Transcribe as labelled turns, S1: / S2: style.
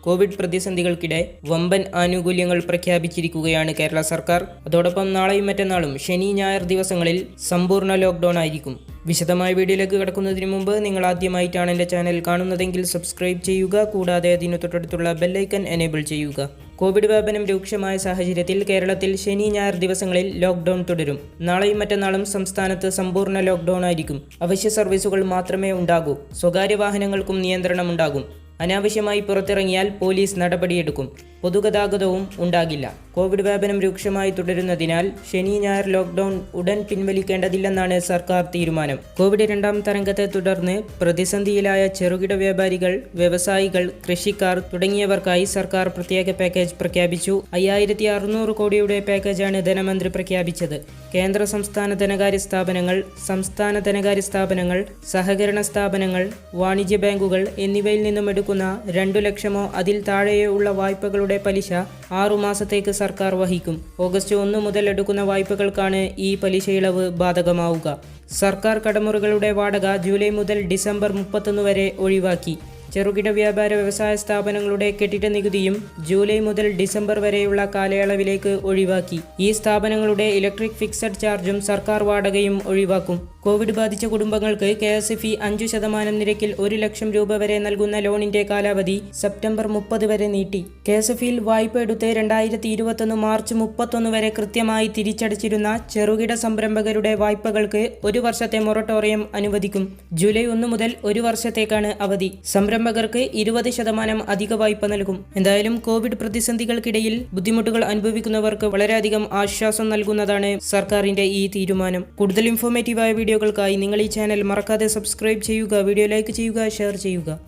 S1: Covid പ്രതിസന്ധികൾക്കിടെ വമ്പൻ ആനുകൂല്യങ്ങൾ പ്രഖ്യാപിച്ചിരിക്കുകയാണ് കേരള സർക്കാർ. അതോടൊപ്പം നാളെയും മറ്റന്നാളും ശനി ഞായർ ദിവസങ്ങളിൽ സമ്പൂർണ്ണ ലോക്ക്ഡൌൺ ആയിരിക്കും. വിശദമായ വീഡിയോയിലേക്ക് കടക്കുന്നതിന് മുമ്പ് നിങ്ങൾ ആദ്യമായിട്ടാണ് എൻ്റെ ചാനൽ കാണുന്നതെങ്കിൽ സബ്സ്ക്രൈബ് ചെയ്യുക. കൂടാതെ അതിനു തൊട്ടടുത്തുള്ള ബെല്ലൈക്കൺ എനേബിൾ ചെയ്യുക. കോവിഡ് വ്യാപനം രൂക്ഷമായ സാഹചര്യത്തിൽ കേരളത്തിൽ ശനി ഞായർ ദിവസങ്ങളിൽ ലോക്ക്ഡൌൺ തുടരും. നാളെയും മറ്റന്നാളും സംസ്ഥാനത്ത് സമ്പൂർണ്ണ ലോക്ക്ഡൌൺ ആയിരിക്കും. അവശ്യ സർവീസുകൾ മാത്രമേ ഉണ്ടാകൂ. സ്വകാര്യ വാഹനങ്ങൾക്കും നിയന്ത്രണമുണ്ടാകും. അനാവശ്യമായി പുറത്തിറങ്ങിയാൽ പോലീസ് നടപടിയെടുക്കും. പൊതുഗതാഗതവും ഉണ്ടാകില്ല. കോവിഡ് വ്യാപനം രൂക്ഷമായി തുടരുന്നതിനാൽ ശനി ഞായർ ലോക്ക്ഡൌൺ ഉടൻ പിൻവലിക്കേണ്ടതില്ലെന്നാണ് സർക്കാർ തീരുമാനം. കോവിഡ് രണ്ടാം തരംഗത്തെ തുടർന്ന് പ്രതിസന്ധിയിലായ ചെറുകിട വ്യാപാരികൾ, വ്യവസായികൾ, കൃഷിക്കാർ തുടങ്ങിയവർക്കായി സർക്കാർ പ്രത്യേക പാക്കേജ് പ്രഖ്യാപിച്ചു. 5600 കോടിയുടെ പാക്കേജാണ് ധനമന്ത്രി പ്രഖ്യാപിച്ചത്. കേന്ദ്ര സംസ്ഥാന ധനകാര്യ സ്ഥാപനങ്ങൾ, സഹകരണ സ്ഥാപനങ്ങൾ, വാണിജ്യ ബാങ്കുകൾ എന്നിവയിൽ നിന്നും എടുക്കുന്ന 2 ലക്ഷമോ അതിൽ താഴെയോ ഉള്ള വായ്പകളുടെ പലിശ 6 മാസത്തേക്ക് സർക്കാർ വഹിക്കും. ഓഗസ്റ്റ് 1 മുതൽ എടുക്കുന്ന വായ്പകൾക്കാണ് ഈ പലിശ ഇളവ് ബാധകമാവുക. സർക്കാർ കടമുറികളുടെ വാടക ജൂലൈ മുതൽ ഡിസംബർ 31 വരെ ഒഴിവാക്കി. ചെറുകിട വ്യാപാര വ്യവസായ സ്ഥാപനങ്ങളുടെ കെട്ടിട നികുതിയും ജൂലൈ മുതൽ ഡിസംബർ വരെയുള്ള കാലയളവിലേക്ക് ഒഴിവാക്കി. ഈ സ്ഥാപനങ്ങളുടെ ഇലക്ട്രിക് ഫിക്സഡ് ചാർജും സർക്കാർ വാടകയും ഒഴിവാക്കും. കോവിഡ് ബാധിച്ച കുടുംബങ്ങൾക്ക് KSFE 5% നിരക്കിൽ 1 ലക്ഷം രൂപ വരെ നൽകുന്ന ലോണിന്റെ കാലാവധി സെപ്റ്റംബർ 30 വരെ നീട്ടി. KSFEയിൽ വായ്പ എടുത്ത് 2021 മാർച്ച് 31 വരെ കൃത്യമായി തിരിച്ചടച്ചിരുന്ന ചെറുകിട സംരംഭകരുടെ വായ്പകൾക്ക് 1 വർഷത്തെ മൊറട്ടോറിയം അനുവദിക്കും. ജൂലൈ 1 മുതൽ 1 വർഷത്തേക്കാണ് അവധി. സംരംഭകർക്ക് 20% അധിക വായ്പ നൽകും. എന്തായാലും കോവിഡ് പ്രതിസന്ധികൾക്കിടയിൽ ബുദ്ധിമുട്ടുകൾ അനുഭവിക്കുന്നവർക്ക് വളരെയധികം ആശ്വാസം നൽകുന്നതാണ് സർക്കാരിന്റെ ഈ തീരുമാനം. കൂടുതൽ ഇൻഫോർമേറ്റീവായ വീഡിയോകൾക്കായി നിങ്ങൾ ഈ ചാനൽ മറക്കാതെ സബ്സ്ക്രൈബ് ചെയ്യുക. വീഡിയോ ലൈക്ക് ചെയ്യുക, ഷെയർ ചെയ്യുക.